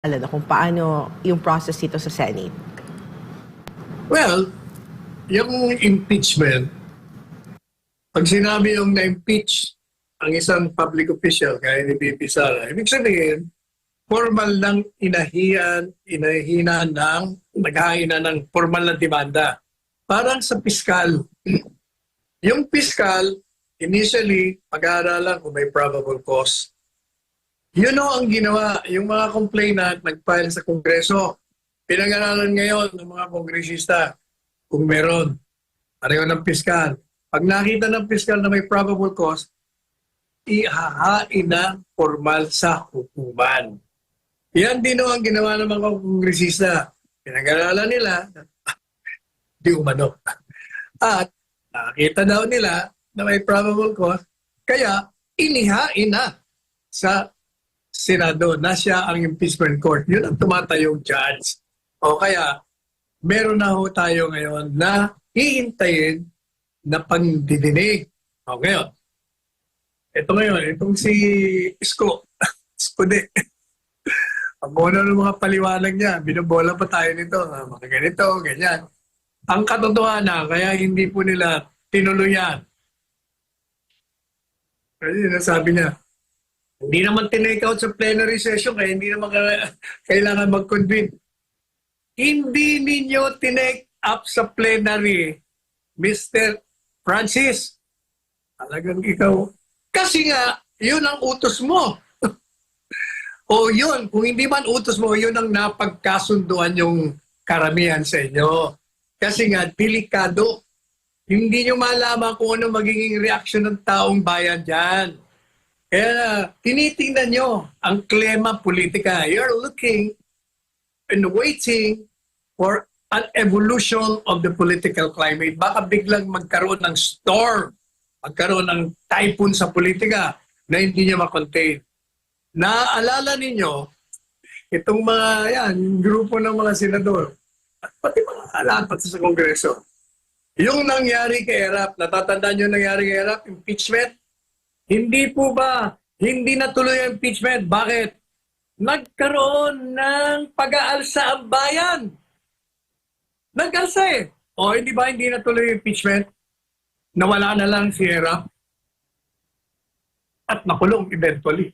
alam kung paano yung process dito sa Senate? Well, yung impeachment, pag sinabi yung na-impeach ang isang public official, kaya ni VP Sara, ibig sabihin, formal ng naghahaina ng formal na demanda. Parang sa piskal. Yung piskal, initially, pag-aaralan kung may probable cause. Yun o ang ginawa, yung mga complainant nag-file sa Kongreso. Pinag-aralan ngayon ng mga kongresista kung meron. Pareho ng piskal. Pag nakita ng piskal na may probable cause, ihahain na formal sa hukuman. Yan din o ang ginawa ng mga kongresista. Pinag-aralan nila, di umano. At nakita daw nila na may probable cause, kaya inihain na sa Senado na siya ang impeachment court. Yun ang tumatayong judge. O kaya, meron na ho tayo ngayon na hihintayin na pagdidinig. O ngayon, ito ngayon, itong si Isko, Isko de. Ang muna ng mga paliwanag niya, binobola pa tayo nito, mga ganito, ganyan. Ang katotohanan, kaya hindi po nila tinuluyan. Kasi nasabi niya, hindi naman tinake out sa plenary session kaya hindi naman kailangan mag-convene. Hindi ninyo tinake up sa plenary, Mr. Francis. Talagang ikaw. Kasi nga, yun ang utos mo. O yun, kung hindi man utos mo, yun ang napagkasunduan yung karamihan sa inyo. Kasi nga, delikado. Hindi nyo malaman kung ano magiging reaksyon ng taong bayan dyan. Kaya tinitingnan nyo ang klema politika. You're looking and waiting for an evolution of the political climate. Baka biglang magkaroon ng storm, magkaroon ng typhoon sa politika na hindi nyo makontain. Naaalala ninyo, itong mga grupo ng mga senador, at pati mga alapat sa Kongreso, yung nangyari kay Erap, natatandaan nyo nangyari kay Erap, impeachment, hindi po ba, hindi natuloy ang impeachment? Bakit? Nagkaroon ng pag-aalsa ang bayan. Nag-alsa eh. O hindi ba hindi natuloy ang impeachment? Nawala na lang si Erap at nakulong eventually.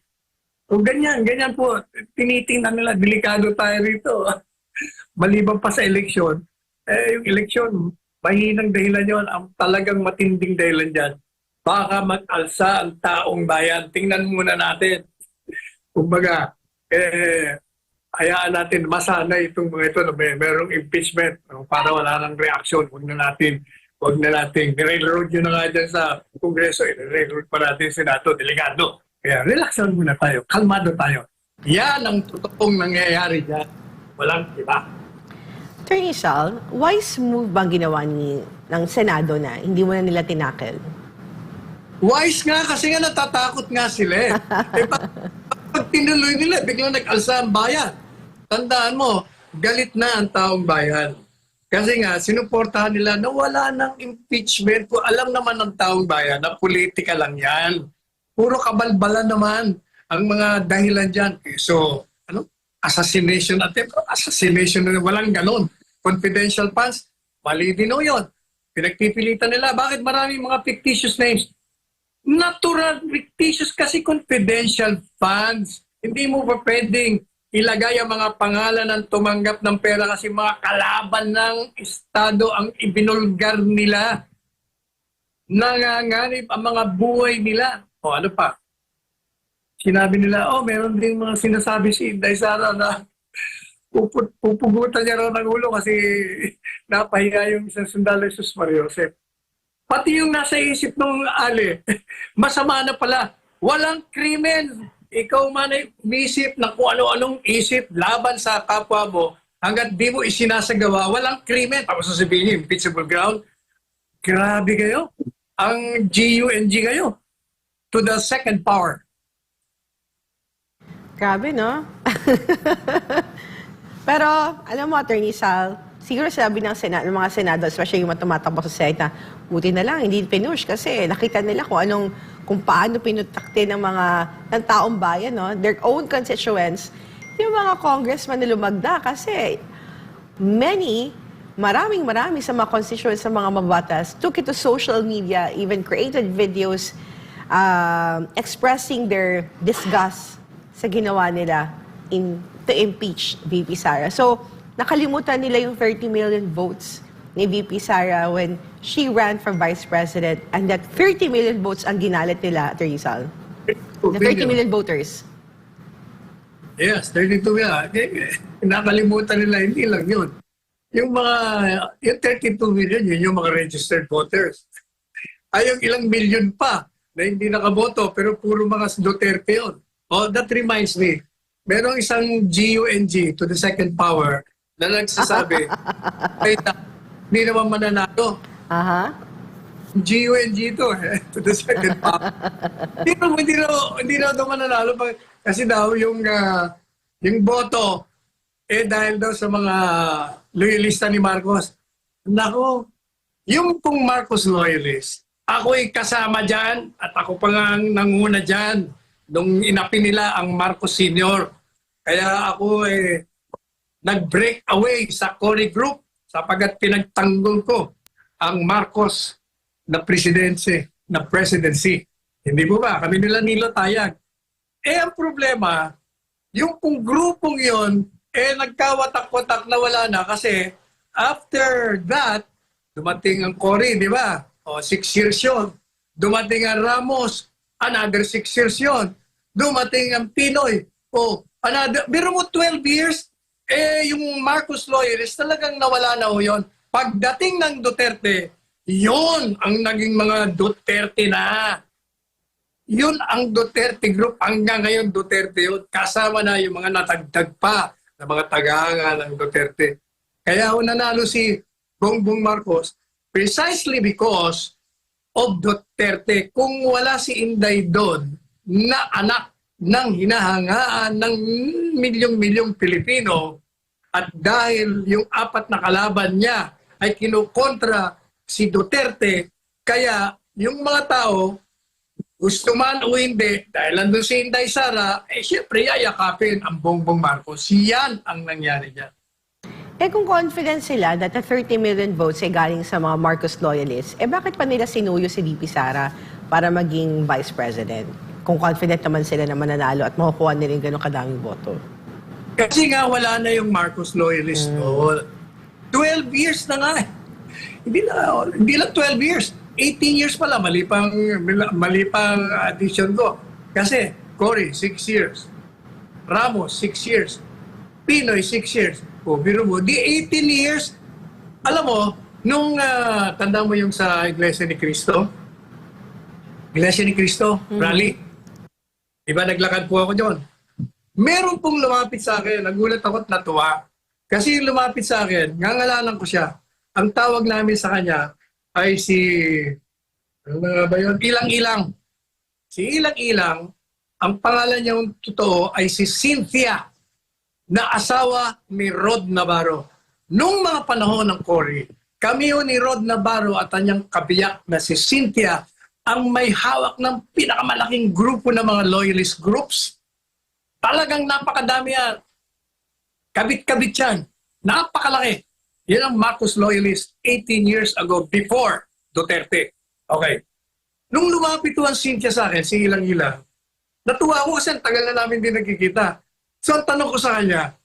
O ganyan po. Tinitingnan nila, delikado tayo rito. Maliban pa sa eleksyon, yung eleksyon, mahinang dahilan yun, ang talagang matinding dahilan dyan. Baka mag-alsa ang taong bayan. Tingnan muna natin. Kumbaga, hayaan natin masanay itong mga ito na merong impeachment para wala nang reaksyon. Huwag na natin nire-road yun na nga dyan sa Kongreso, nire-road pa natin Senado, delegado. Kaya relaxan muna tayo, kalmado tayo. Yan ang totoong nangyayari dyan. Walang iba. Attorney Sal, wise move bang ginawa ng Senado na hindi mo na nila tinakil? Wise nga kasi nga natatakot nga sila eh. Pag tinuloy nila, biglang nag-alsa ang bayan. Tandaan mo, galit na ang taong bayan. Kasi nga, sinuportahan nila na wala ng impeachment. Alam naman ng taong bayan na politika lang yan. Puro kabalbalan naman ang mga dahilan dyan. So, assassination attempt, assassination na walang ganon. Confidential funds, mali din o yun. Pinagpipilitan nila. Bakit maraming mga fictitious names? Natural fictitious kasi confidential funds. Hindi mo pa pwedeng ilagay ang mga pangalan ng tumanggap ng pera kasi mga kalaban ng Estado ang ibinulgar nila. Nanganganib ang mga buhay nila. O ano pa? Sinabi nila, meron din mga sinasabi si Inday Sara na pupugutan niya raw ng ulo kasi napahiya yung isang sundalo Jesus Mario Joseph. Pati yung nasa isip ng Ali, masama na pala. Walang krimen. Ikaw man ay isip na kung ano-anong isip laban sa kapwa mo, hanggat di mo isinasagawa, walang krimen. Tapos sasabihin, impeachable ground. Grabe kayo. Ang GUNG kayo. To the second power. Grabe, no? Pero, alam mo, Attorney Sal, siguro sabi ng mga senado, especially yung tumatakbo sa Senate, na buti na lang, hindi pinush kasi nakita nila kung paano pinutakte ng taong bayan, no? Their own constituents, yung mga congressman na lumagda kasi marami sa mga constituents sa mga mabatas took it to social media, even created videos expressing their disgust sa ginawa nila to impeach VP Sara. So, nakalimutan nila yung 30 million votes ni VP Sara when she ran for Vice President, and that 30 million votes ang ginalit nila, Atty. Sal. The 30 million voters. Yes, 32 yan. Nakalimutan nila, hindi lang yun. Yung 32 million, yun yung mga registered voters. Ay, yung ilang million pa na hindi nakaboto, pero puro mga Duterte yun. Oh, that reminds me, merong isang GUNG to the second power na nagsasabi, hindi naman mananalo. Aha. GUNG ito to the second power. Hindi na daw mananalo kasi daw yung boto dahil daw sa mga loyalista ni Marcos. Nako, yung pong Marcos loyalist, ako'y kasama dyan at ako pa nga nanguna dyan nung inapi nila ang Marcos Senior. Kaya ako nag-break away sa Cory Group sapagat pinagtanggol ko ang Marcos na presidency. Hindi po ba? Kami nila Nilo Tayag. Ang problema, yung pong grupong yon nagkawatak-watak na wala na kasi after that, dumating ang Cory, di ba? 6 years yun. Dumating ang Ramos, another 6 years yun. Dumating ang Pinoy, biro mo 12 years, yung Marcos loyalist talagang nawala na ho yun. Pagdating ng Duterte, yun ang naging mga Duterte na. Yun ang Duterte group. Hanggang ngayon, Duterte yun. Kasama na yung mga natagdag pa na mga tagahanga ng Duterte. Kaya nanalo si Bongbong Marcos precisely because of Duterte. Kung wala si Inday doon na anak ng hinahangaan ng milyong-milyong Pilipino at dahil yung 4 na kalaban niya ay kinukontra si Duterte, kaya yung mga tao gusto man o hindi, dahil nandun si Inday Sara, siyempre yayakapin ang Bongbong Marcos. Yan ang nangyari dyan. Kung confident sila that the 30 million votes ay galing sa mga Marcos loyalists, bakit pa nila sinuyo si VP Sara para maging Vice President? Kung confident naman sila na mananalo at makukuha nila yung ganun kadaming boto. Kasi nga wala na yung Marcos loyalist noon. 12 years na nga. Hindi lang 12 years. 18 years pala, mali pang addition ko. Kasi, Cory, 6 years. Ramos, 6 years. Pinoy, 6 years. Biro mo, di 18 years. Alam mo, nung tanda mo yung sa Iglesia ni Cristo? Iglesia ni Cristo, rally. Diba, naglakad po ako doon. Meron pong lumapit sa akin, nagulat ako at natuwa. Kasi yung lumapit sa akin, ngangalanan ko siya. Ang tawag namin sa kanya, ay si Ilang-Ilang. Si Ilang-Ilang, ang pangalan niya totoo ay si Cynthia, na asawa ni Rod Navarro. Nung mga panahon ng Cory, kami ni Rod Navarro at kanyang kabiyak na si Cynthia ang may hawak ng pinakamalaking grupo ng mga loyalist groups. Talagang napakadami yan. Kabit-kabit yan. Napakalaki. Yan ang Marcos loyalist 18 years ago before Duterte. Okay. Nung lumapit ang Cynthia sa akin, si Ilang-Ilang, natuwa ako kasi tagal na namin din nagkikita. So ang tanong ko sa kanya,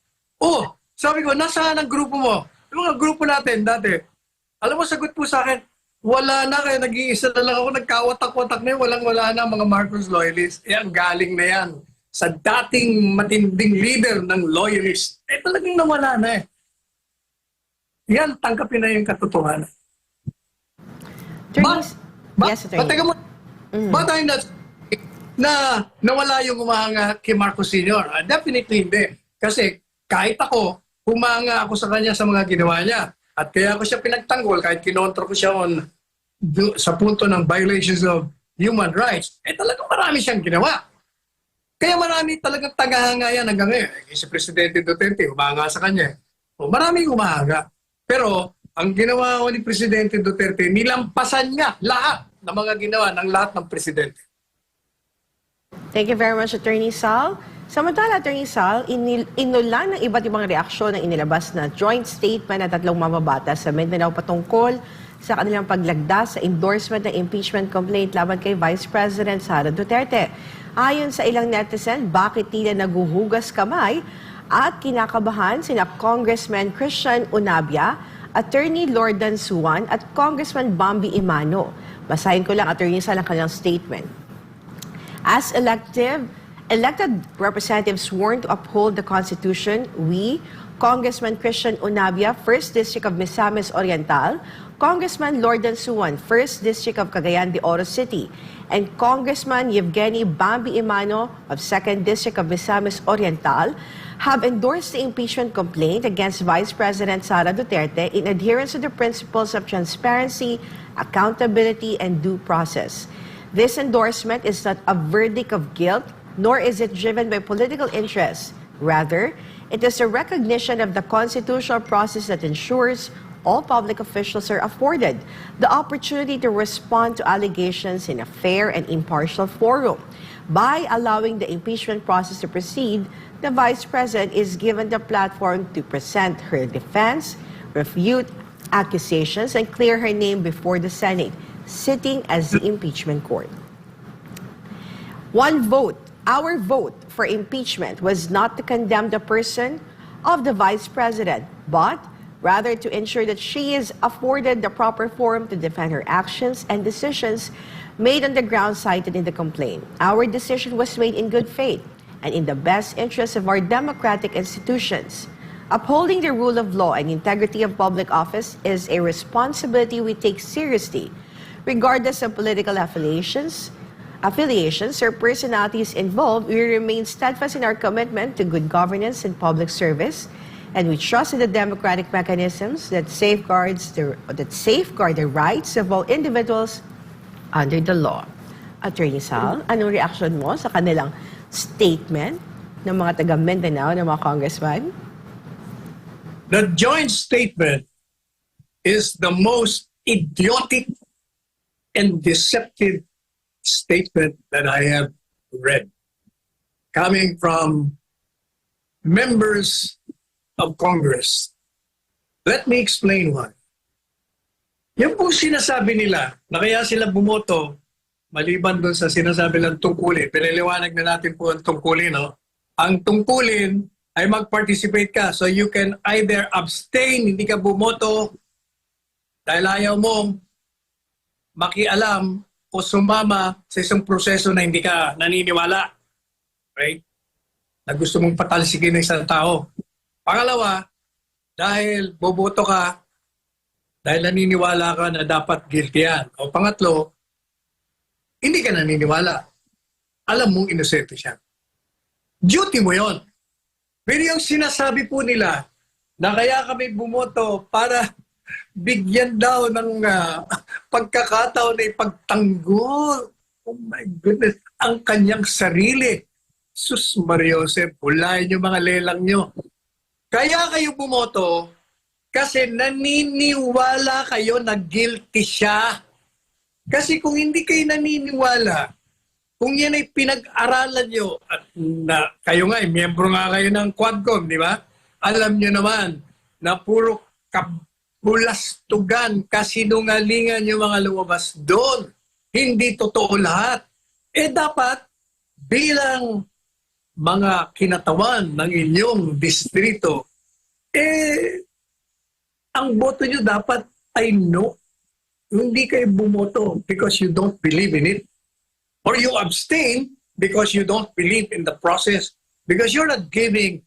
sabi ko, nasaan ang grupo mo? Yung mga grupo natin dati. Alam mo, sagot po sa akin, wala na, kaya nag-iisa na lang ako, nagkawatak-watak na yun, walang-wala na mga Marcos loyalist. Ang galing na yan sa dating matinding leader ng loyalist. Talagang nawala na . Yan, tangkapin na yung katotohanan. Yes, attorney. Teka mo, ba tayo na nawala yung humahanga kay Marcos Sr.? Definitely hindi. Kasi kahit ako, humanga ako sa kanya sa mga ginawa niya. At kaya ako siya pinagtanggol kahit kinontra ko siya sa punto ng violations of human rights. Talagang marami siyang ginawa. Kaya marami talagang tagahanga yan hanggang ngayon. Si Presidente Duterte, humanga sa kanya. Maraming humahanga. Pero ang ginawa ko ni Presidente Duterte, nilampasan niya lahat ng mga ginawa ng lahat ng presidente. Thank you very much, Attorney Sal. Samantala, Atty. Sal, inulan ng iba't ibang reaksyon ng inilabas na joint statement ng tatlong mamabatas sa Mindanao patungkol sa kanilang paglagda sa endorsement ng impeachment complaint laban kay Vice President Sara Duterte. Ayon sa ilang netizen, bakit tila naguhugas kamay at kinakabahan sina Congressman Christian Unabia, Attorney Lordan Suwan at Congressman Bambi Imano. Basahin ko lang, Atty. Sal, ang kanilang statement. As elected representatives sworn to uphold the Constitution, we, Congressman Christian Unabia, 1st District of Misamis Oriental, Congressman Lordan Suwan, 1st District of Cagayan de Oro City, and Congressman Yevgeny Bambi Imano of 2nd District of Misamis Oriental, have endorsed the impeachment complaint against Vice President Sara Duterte in adherence to the principles of transparency, accountability, and due process. This endorsement is not a verdict of guilt, nor is it driven by political interests. Rather, it is a recognition of the constitutional process that ensures all public officials are afforded the opportunity to respond to allegations in a fair and impartial forum. By allowing the impeachment process to proceed, the Vice President is given the platform to present her defense, refute accusations, and clear her name before the Senate, sitting as the impeachment court. One vote, our vote for impeachment was not to condemn the person of the Vice President, but rather to ensure that she is afforded the proper forum to defend her actions and decisions made on the grounds cited in the complaint. Our decision was made in good faith and in the best interest of our democratic institutions. Upholding the rule of law and integrity of public office is a responsibility we take seriously, regardless of political affiliations or personalities involved. We remain steadfast in our commitment to good governance and public service, and we trust in the democratic mechanisms that safeguard the rights of all individuals under the law. Attorney Sal, anong reaction mo sa kanilang statement ng mga taga Mindanao, ng mga congressman? The joint statement is the most idiotic and deceptive statement that I have read, coming from members of Congress. Let me explain why. Yung pong sinasabi nila na kaya sila bumoto, maliban doon sa sinasabi ng tungkulin, pinaliwanag na natin po ang tungkulin. No? Ang tungkulin ay mag-participate ka. So you can either abstain, hindi ka bumoto, dahil ayaw mong makialam o sumama sa isang proseso na hindi ka naniniwala. Right? Na gusto mong patalsikin ng isang tao. Pangalawa, dahil boboto ka, dahil naniniwala ka na dapat guilty yan. O pangatlo, hindi ka naniniwala. Alam mong inosente siya. Duty mo yon. Pero yung sinasabi po nila na kaya kami bumoto para bigyan daw ng pagkakataon na ipagtanggol. Oh my goodness, ang kanyang sarili. Sus Mariosep, hulayin yung mga lelang nyo. Kaya kayo bumoto kasi naniniwala kayo na guilty siya. Kasi kung hindi kayo naniniwala, kung yan ay pinag-aralan nyo, at na, kayo nga, miyembro nga kayo ng Quadcom, di ba? Alam nyo naman na puro kabulastugan, kasinungalingan yung mga lumabas doon. Hindi totoo lahat. Eh dapat, bilang mga kinatawan ng inyong distrito, ang boto nyo dapat ay no. Hindi kayo bumoto because you don't believe in it. Or you abstain because you don't believe in the process. Because you're not giving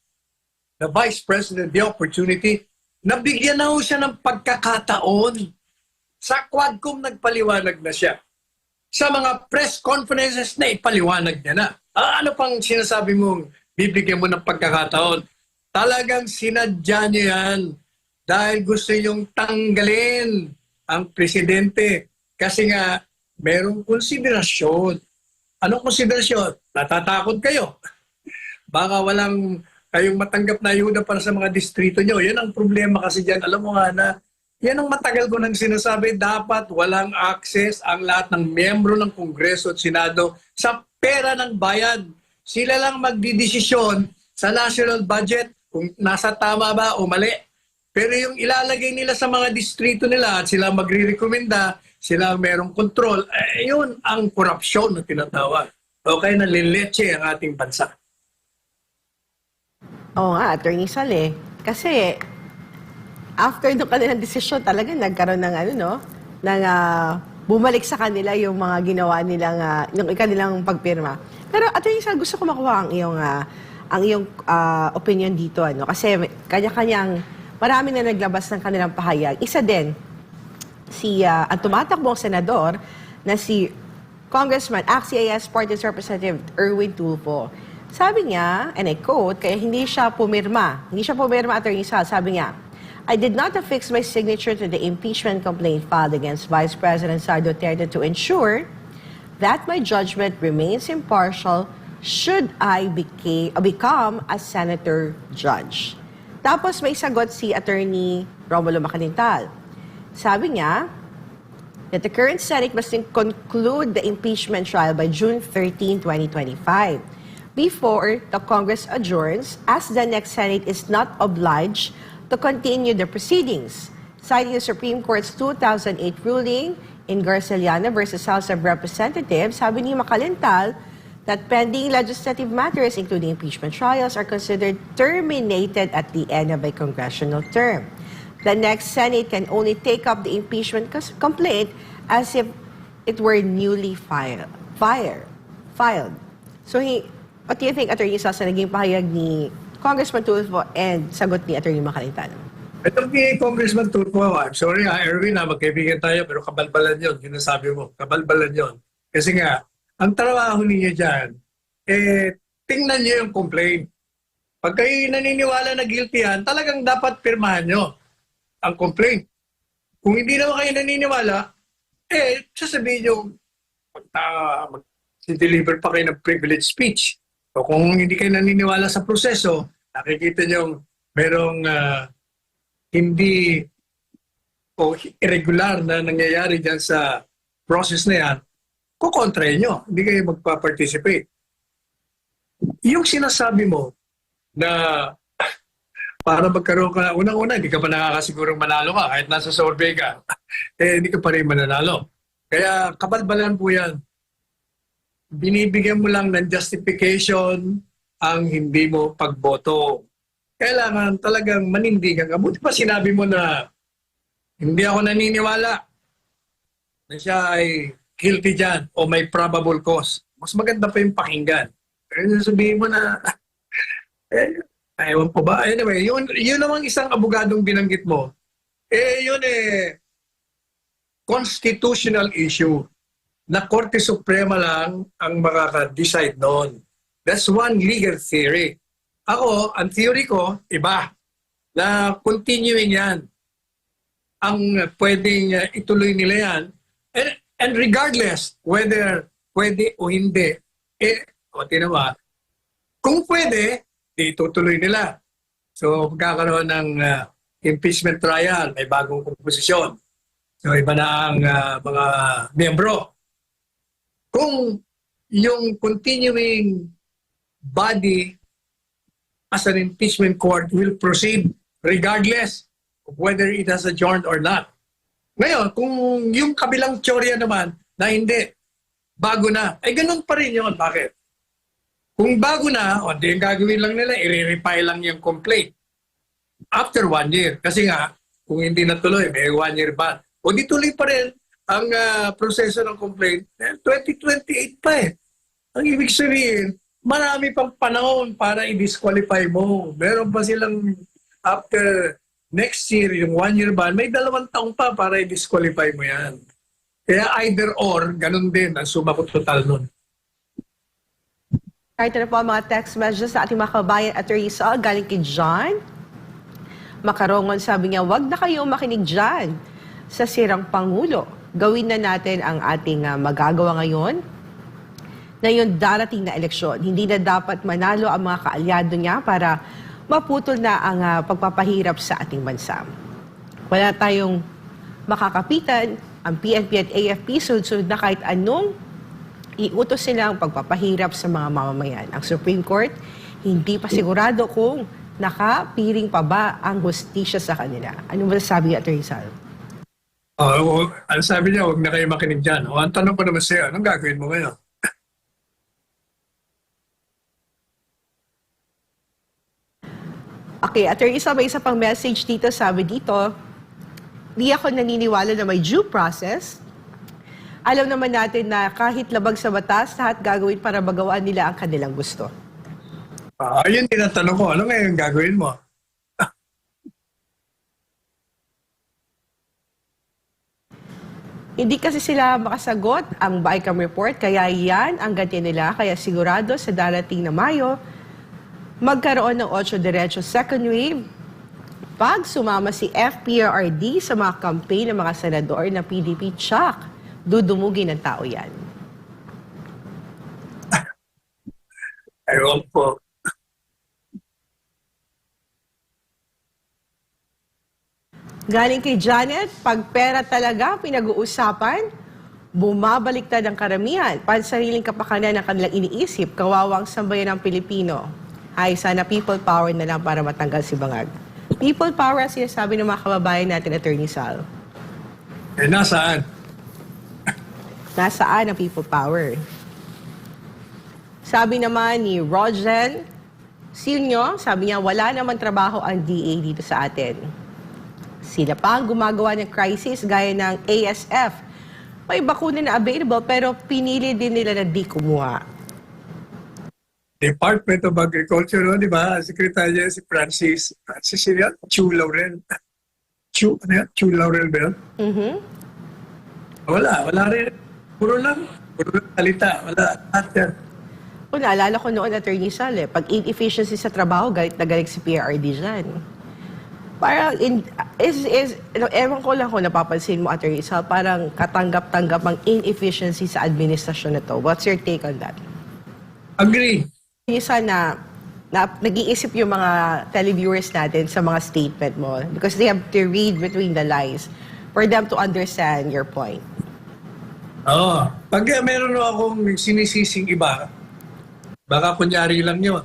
the Vice President the opportunity na bigyan na ho siya ng pagkakataon. Sa Quadcom nagpaliwanag na siya. Sa mga press conferences na ipaliwanag niya na. Ano pang sinasabi mong bibigyan mo ng pagkakataon? Talagang sinadya niyo yan dahil gusto niyong tanggalin ang presidente. Kasi nga, merong konsiderasyon. Anong konsiderasyon? Natatakot kayo. Baka walang kayong matanggap na ayuda para sa mga distrito nyo. Yan ang problema kasi dyan. Alam mo nga na, yan ang matagal ko nang sinasabi, dapat walang access ang lahat ng miyembro ng Kongreso at Senado sa pera ng bayan. Sila lang magdidesisyon sa national budget kung nasa tama ba o mali. Pero yung ilalagay nila sa mga distrito nila at sila magre-recommenda, sila merong control, yun ang korupsyon na tinatawag. Okay, nalileche ang ating bansa. Oo nga, Attorney Sal. Kasi after nung kanilang desisyon, talaga nagkaroon ng ng bumalik sa kanila yung mga ginawa nilang, yung kanilang pagpirma. Pero Attorney Sal, gusto ko makuha ang iyong opinion dito. Kasi kanya-kanyang, marami na naglabas ng kanilang pahayag. Isa din, ang tumatakbong senador na si Congressman, ACT-CIS Party's Representative Erwin Tulfo. Sabi niya, and I quote, kaya hindi siya pumirma, Attorney Sal, sabi niya, I did not affix my signature to the impeachment complaint filed against Vice President Sara Duterte to ensure that my judgment remains impartial should I become a senator judge. Tapos may sagot si Attorney Romulo Macalintal. Sabi niya that the current Senate must conclude the impeachment trial by June 13, 2025 before the Congress adjourns, as the next Senate is not obliged to continue the proceedings. Citing the Supreme Court's 2008 ruling in Garceliana versus House of Representatives, sabi ni Macalintal that pending legislative matters, including impeachment trials, are considered terminated at the end of a congressional term. The next Senate can only take up the impeachment complaint as if it were newly filed. So, what do you think, Attorney Sal, sa naging pahayag ni Congressman Tulfo and sagot ni Attorney Macalintal? Ito kay Congressman Tulfo, I'm sorry Erwin, magkaibigan tayo, pero kabalbalan yun. Yun ang sabi mo, kabalbalan yun. Kasi nga, ang trabaho niya dyan, tingnan niyo yung complaint. Pag kayo naniniwala na guilty yan, talagang dapat pirmahan nyo ang complaint. Kung hindi naman kayo naniniwala, sasabihin nyo, deliver pa kayo ng privilege speech. O kung hindi kayo naniniwala sa proseso, nakikita nyo merong hindi o irregular na nangyayari dyan sa process na yan, kukontrahin nyo. Hindi kayo magpa-participate. Yung sinasabi mo na para magkaroon ka, unang-una, hindi ka pa nakakasigurong manalo ka. Kahit nasa survey ka, hindi ka pa rin mananalo. Kaya kabalbalan po yan. Binibigyan mo lang ng justification ang hindi mo pagboto. Kailangan talagang manindigan ka. Buti pa sinabi mo na hindi ako naniniwala na siya ay guilty dyan o may probable cause. Mas maganda pa yung pakinggan. Kaya sabihin mo na, ewan po ba? Anyway, yun namang isang abogadong binanggit mo, yun constitutional issue na Korte Suprema lang ang makaka-decide noon. That's one legal theory. Ako, ang theory ko, iba. Na continuing yan. Ang pwedeng ituloy nila yan. And regardless, whether pwede o hindi, tinawa, kung pwede, itutuloy nila. So, magkakaroon ng impeachment trial, may bagong komposisyon. So, iba na ang mga miyembro. Kung yung continuing body as an impeachment court will proceed regardless of whether it has adjourned or not. Ngayon, kung yung kabilang teorya naman na hindi, bago na, ganun pa rin yun. Bakit? Kung bago na, di yung gagawin lang nila, i-reply lang yung complaint. After 1 year. Kasi nga, kung hindi natuloy, may 1 year ban. O di tuloy pa rin ang proseso ng complaint, 2028 pa . Ang ibig sabihin, marami pang panahon para i-disqualify mo. Meron pa silang after next year, yung 1 year ban, may 2 taong pa para i-disqualify mo yan. Kaya either or, ganun din ang sumakot total nun. Kahit na po ang mga text messages sa ating mga kabayan at Rizal, galing kay John Makarongon, sabi niya, wag na kayo makinig dyan sa sirang Pangulo. Gawin na natin ang ating magagawa ngayon na yung darating na eleksyon. Hindi na dapat manalo ang mga kaalyado niya para maputol na ang pagpapahirap sa ating bansa. Wala tayong makakapitan. Ang PNP at AFP sunod-sunod na kahit anong iutos silang pagpapahirap sa mga mamamayan. Ang Supreme Court, hindi pa sigurado kung nakapiring pa ba ang hustisya sa kanila. Ano ba sabi ni Atty. Sal? Ang sabi niya, huwag na kayo makinig dyan. Ang tanong ko naman sa'yo, anong gagawin mo ngayon? Okay, Atty. Sal, may isa pang message dito. Sabi dito, di ako naniniwala na may due process. Alam naman natin na kahit labag sa batas, lahat gagawin para magawaan nila ang kanilang gusto. Ayun tinatanong ko, ano ngayon gagawin mo? Hindi kasi sila makasagot ang BICAM report, kaya yan ang ganti nila. Kaya sigurado sa darating na Mayo, magkaroon ng 8 diretso second wave pag sumama si FPRRD sa mga campaign ng mga senador na PDP, tsak, dudumugin ng tao yan. Ewan po. Galing kay Janet, pag pera talaga pinag-uusapan, bumabaliktad ang karamihan. Pansariling kapakanan ng kanilang iniisip, kawawang sambayan ng Pilipino. Ay, sana people power na lang para matanggal si Bangag. People power ang sinasabi ng mga kababayan natin, Atty. Sal. Nasaan? Nasaan ang people power? Sabi naman ni Rogen Sinyo, sabi niya, wala naman trabaho ang DA dito sa atin. Sila pa ang gumagawa ng crisis gaya ng ASF. May bakuna na available pero pinili din nila na di kumuha. Department of Agriculture, no, di ba? Secretary si Francis yun? Chu Laurel. Chu Laurel ba yun? Wala rin. Puro lang salita. Wala. Kung naalala ko noon, Atty. Sal, pag inefficiency sa trabaho, galit na galit si PRRD dyan. Parang, ewan ko lang kung napapansin mo, Atty. Sal, parang katanggap-tanggap ang inefficiency sa administrasyon na to. What's your take on that? Agree. Isa na nag-iisip yung mga televiewers natin sa mga statement mo because they have to read between the lines for them to understand your point. Oo. Pag meron akong sinisising iba, baka kunyari lang yun.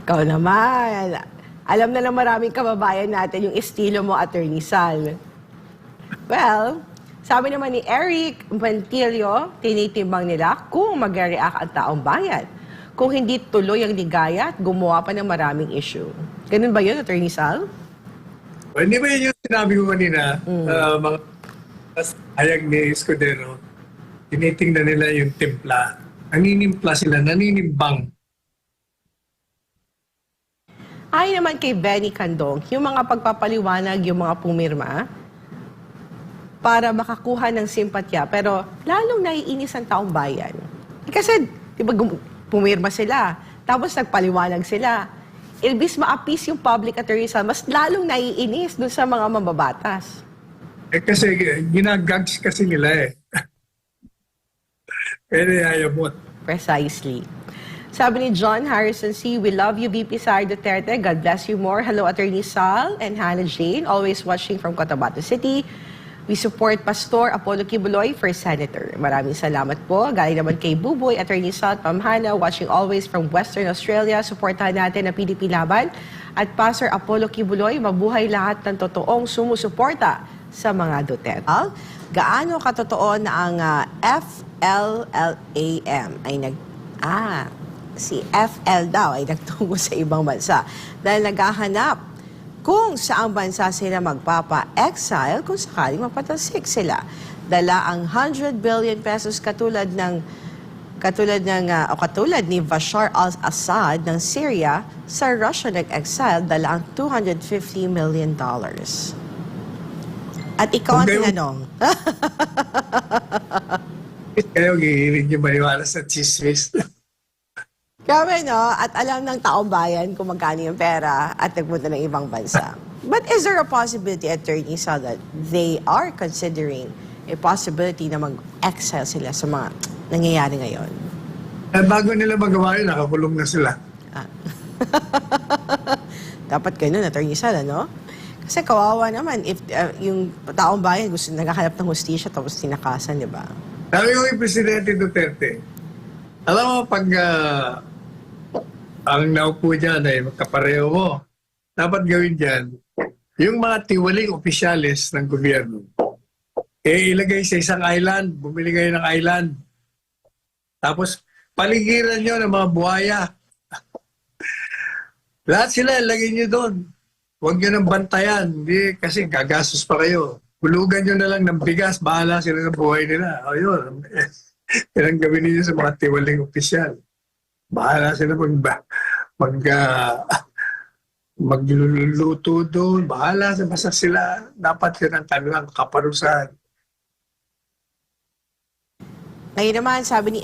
Ikaw naman. Alam na ng maraming kababayan natin yung estilo mo, Atty. Sal. Well, sabi naman ni Eric Mantilio, tinitimbang nila kung mag-react ang taong bayan. Kung hindi tuloy ang ligaya at gumawa pa ng maraming issue. Ganun ba yun, Atty. Sal? Hindi ba yun yung sinabi ko kanina? Mga ayag ni Escudero, tinitingnan nila yung timpla. Naninimpla sila, naninimbang. Ay naman kay Benny Candong, yung mga pagpapaliwanag, yung mga pumirma, para makakuha ng simpatya. Pero lalong naiinis ang taong bayan. Kasi, di ba, pumirma sila, tapos nagpaliwanag sila. Ilbis ma-appease yung public, Atty. Sal, mas lalong naiinis dun sa mga mambabatas. Kasi ginagags kasi nila eh. Kaya ayaw mo. Precisely. Sabi ni John Harrison C., we love you, VP Sara Duterte. God bless you more. Hello, Atty. Sal and Hannah Jane, always watching from Cotabato City. We support Pastor Apollo Kibuloy for Senator. Maraming salamat po. Galing naman kay Buboy, Atty. Sal, Pamhana, watching always from Western Australia. Suportahan natin ang PDP laban. At Pastor Apollo Kibuloy, mabuhay lahat ng totoong sumusuporta sa mga Duterte. Gaano katotoo na ang FLLAM ay si FL daw ay nagtungo sa ibang bansa dahil naghahanap kung saang bansa sila magpapa-exile kung sakaling mapatalsik sila. Dala ang 100 billion pesos katulad ni Bashar al-Assad ng Syria, sa Russia nag-exile, dala ang $250 million. At ikaw ang tinanong. Kayo, gihilig yung maniwala sa chismis. Grabe, no? At alam ng taong bayan kung magkano yung pera at nagpunta ng ibang bansa. But is there a possibility, Atty. Sal, that they are considering a possibility na mag-exile sila sa mga nangyayari ngayon? Bago nila magawa yun, nakakulong na sila. Dapat ganun, Atty. Sal, ano? Kasi kawawa naman if yung taong bayan gusto naghahanap ng hustisya tapos tinakasan, di ba? Sabi ko yung Presidente Duterte, alam mo, pag ang naupo dyan ay kapareho mo, dapat gawin dyan, yung mga tiwaling opisyalis ng gobyerno, ilagay sa isang island, bumili kayo ng island. Tapos, paligiran nyo ng mga buhaya. Lahat sila, ilagay nyo doon. Huwag nyo nang bantayan. Hindi, kasi gagastos pa kayo. Hulugan nyo na lang ng bigas, bahala sila sa buhay nila. O yun, yan ang gawin ninyo sa mga tiwaling opisyal. Bahala sila magluluto doon. Bahala sa basta sila. Dapat yun ang kanilang kaparusahan. Ngayon naman, sabi ni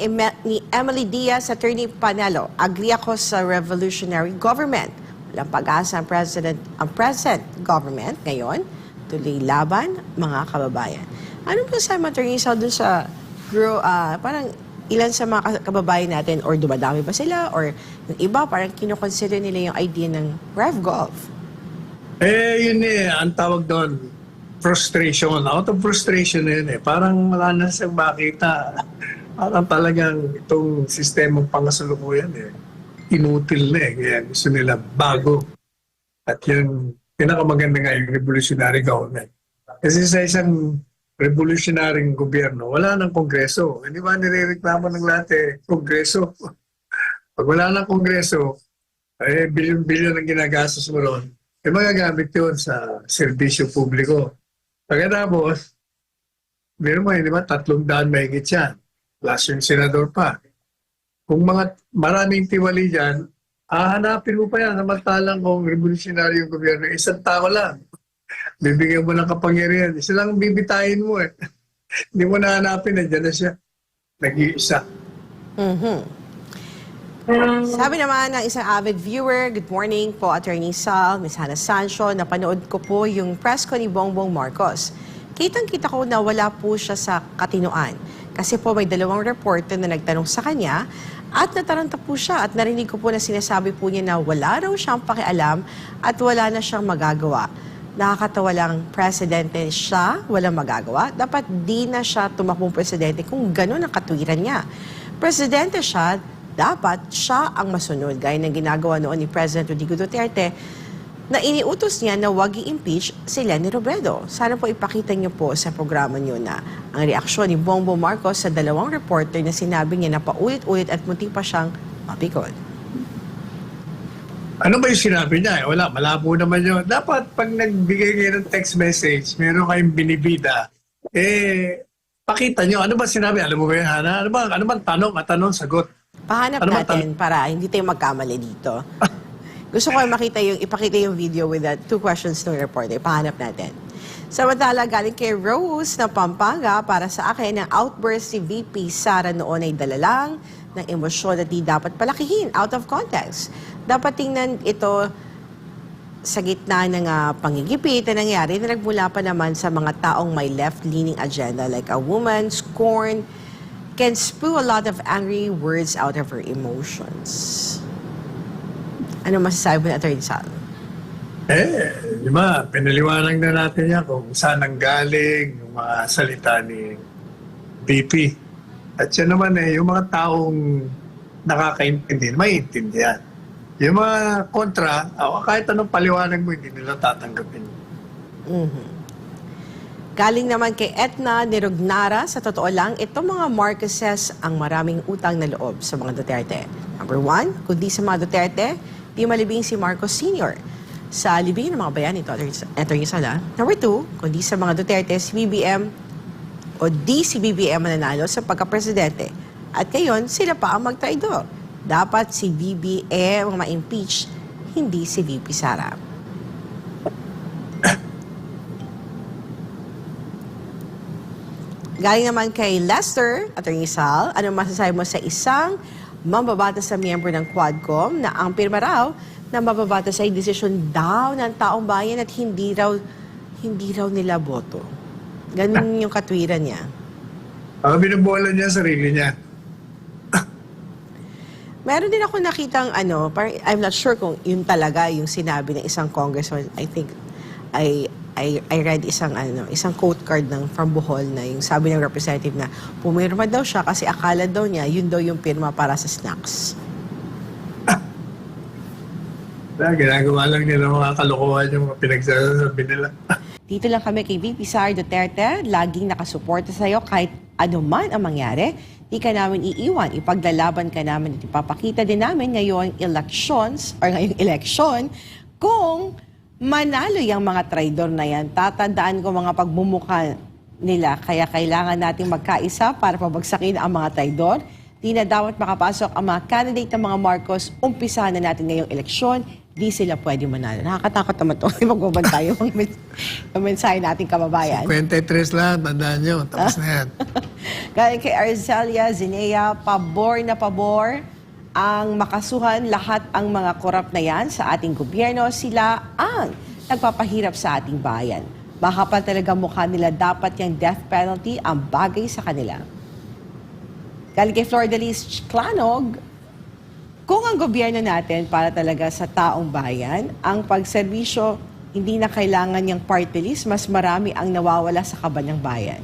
Emily Diaz, Attorney Panelo, agree ako sa revolutionary government. Walang pag-asa ang present government ngayon. Tuloy laban, mga kababayan. Anong masasabi, Attorney Sal, dun sa parang ilan sa mga kababayan natin, or dumadami ba sila, or yung iba, parang kinoconsider nila yung idea ng RevGov? Yun ang tawag doon, frustration. Out of frustration na yun Parang wala na siyang makita. Parang talagang itong sistemang pangasalukuyan inutil na Kaya gusto nila bago. At yung pinakamaganda nga yung revolutionary government. Kasi sa isang revolutionaryong gobyerno, wala nang kongreso. Hindi ba nirereklamo ng lahat kongreso? Pag wala nang kongreso, bilyon-bilyon ang ginagastos mo ron, magagamit yun sa serbisyo publiko. Pagkatapos, meron mo, di ba, 300 mahigit yan. Plus yung senador pa. Kung maraming tiwali dyan, hahanapin mo pa yan. Samantalang kung revolutionary yung gobyerno, isang tao lang. Bibigyan mo ng kapangyarihan. Isa lang bibitayin mo Hindi mo nahanapin, nandiyan na siya. Nag-iisa. Sabi naman ng isang avid viewer, good morning po, Attorney Sal, Ms. Hannah Sancho, napanood ko po yung press ko ni Bongbong Marcos. Kitang-kita ko na wala po siya sa katinoan. Kasi po may 2 reporter na nagtanong sa kanya at nataranta po siya at narinig ko po na sinasabi po niya na wala raw siyang pakialam at wala na siyang magagawa. Nakakatawa lang, presidente siya, walang magagawa. Dapat di na siya tumakbong presidente kung gano'n ang katwiran niya. Presidente siya, dapat siya ang masunod. Gaya ng ginagawa noon ni President Rodrigo Duterte na iniutos niya na huwag i-impeach si Leni Robredo. Sana po ipakita niyo po sa programa niyo na ang reaksyon ni Bongbong Marcos sa 2 reporter na sinabi niya na paulit-ulit at munti pa siyang mapikon. Ano ba yung sinabi niya? Wala, malabo naman yun. Dapat pag nagbigay kayo ng text message, meron kayong binibida, pakita niyo. Ano ba sinabi? Alam mo ba yun, Hana? Ano ba tanong, sagot? Pahanap natin para hindi tayo magkamali dito. Gusto ko ipakita yung video with that 2 questions no reporter. Pahanap natin. Samantala, galing kay Rose na Pampanga, para sa akin, ang outburst si VP Sara noon ay dala lang ng emosyon at di dapat palakihin, out of context. Dapat tingnan ito sa gitna ng pangigipit na nangyari na nagmula pa naman sa mga taong may left-leaning agenda like a woman scorned can spew a lot of angry words out of her emotions. Ano masasabi mo na, Attorney Sal? Di ba, pinaliwanag na natin yan kung saan ang galing yung mga salita ni VP. At siya naman yung mga taong nakakaintindi, maiintindihan. Yung mga kontra, kahit anong paliwanag mo, hindi nila tatanggapin. Galing naman kay Etna Nirugnara, sa totoo lang, itong mga Marcoses ang maraming utang na loob sa mga Duterte. Number 1, kundi sa mga Duterte, di malibing si Marcos Sr. Sa libing ng mga bayan, ito, Attorney Sala. Number 2, kundi sa mga Duterte, si BBM o di si BBM mananalo sa pagka-presidente. At ngayon, sila pa ang magtraidor. Dapat si BBM ang ma-impeach, hindi si VP Sara. Galing naman kay Lester, Attorney Sal, ano masasabi mo sa isang mambabatas sa miyembro ng Quadcom na ang pirma raw na mababatas ay desisyon daw ng taong bayan at hindi raw nila boto. Ganun yung katwiran niya. Binubola niya sarili niya. Meron din ako nakitang parang, I'm not sure kung yun talaga yung sinabi ng isang congressman, I think, ay I read isang quote card from Bohol na yung sabi ng representative na pumirma daw siya kasi akala daw niya yun daw yung pirma para sa snacks. Ginagawa lang nila mga kalokohan yung mga pinagsasabi nila. Dito lang kami kay VP Sara Duterte, laging nakasuporta sa iyo kahit ano man ang mangyari. Di ka namin iiwan, ipaglalaban ka namin at ipapakita din namin ngayong ngayong eleksyon kung manalo yung mga traidor na yan. Tatandaan ko mga pagmumukha nila, kaya kailangan natin magkaisa para pabagsakin ang mga traidor. Di na dapat makapasok ang mga candidate ng mga Marcos. Umpisahan na natin ngayong eleksyon. Di sila pwede manalo. Nakakatakot naman ito. Magbabantay yung mensahe nating kababayan. 53 lang, tandaan nyo. Tapos na yan. Galing kay Arzelia Zinea, pabor na pabor ang makasuhan lahat ang mga korap na yan sa ating gobyerno. Sila ang nagpapahirap sa ating bayan. Makapal talaga mukha nila, dapat yung death penalty ang bagay sa kanila. Galing kay Flordelis Clanog, kung ang gobyerno natin para talaga sa taong bayan, ang pagserbisyo, hindi na kailangan yung party list, mas marami ang nawawala sa kaban ng bayan.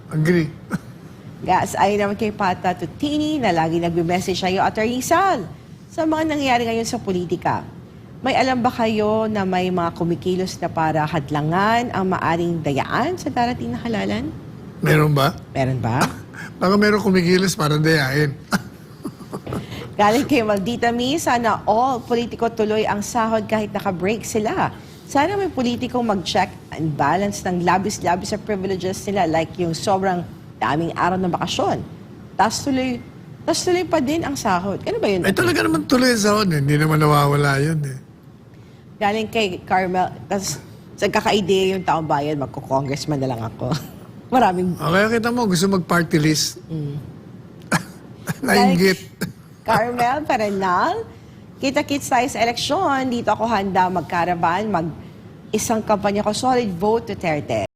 Agree. Gas, ay naman kay Pata Tutini na lagi nagbe-message sa'yo at Rizal sa mga nangyayari ngayon sa politika. May alam ba kayo na may mga kumikilos na para hadlangan ang maaring dayaan sa darating na halalan? Meron ba? Meron ba? Baka meron kumikilos para dayain. Galing kay Maldita Mi, sana all politiko tuloy ang sahod kahit naka-break sila. Sana may politikong mag-check and balance ng labis-labis sa privileges nila like yung sobrang daming araw ng bakasyon. Tapos tuloy pa din ang sahod. Ano ba yun? Ay talaga naman tuloy sa sahod. Hindi naman nawawala yun eh. Galing kay Carmel, tapos sa kaka-idea yung taong bayan, magko-congressman na lang ako. Maraming Okay, kita mo, gusto mag-party list. Nainggit. Carmel Perenal, kita-kits tayo sa eleksyon. Dito ako handa magkaraban, isang kampanya ko, solid vote Duterte.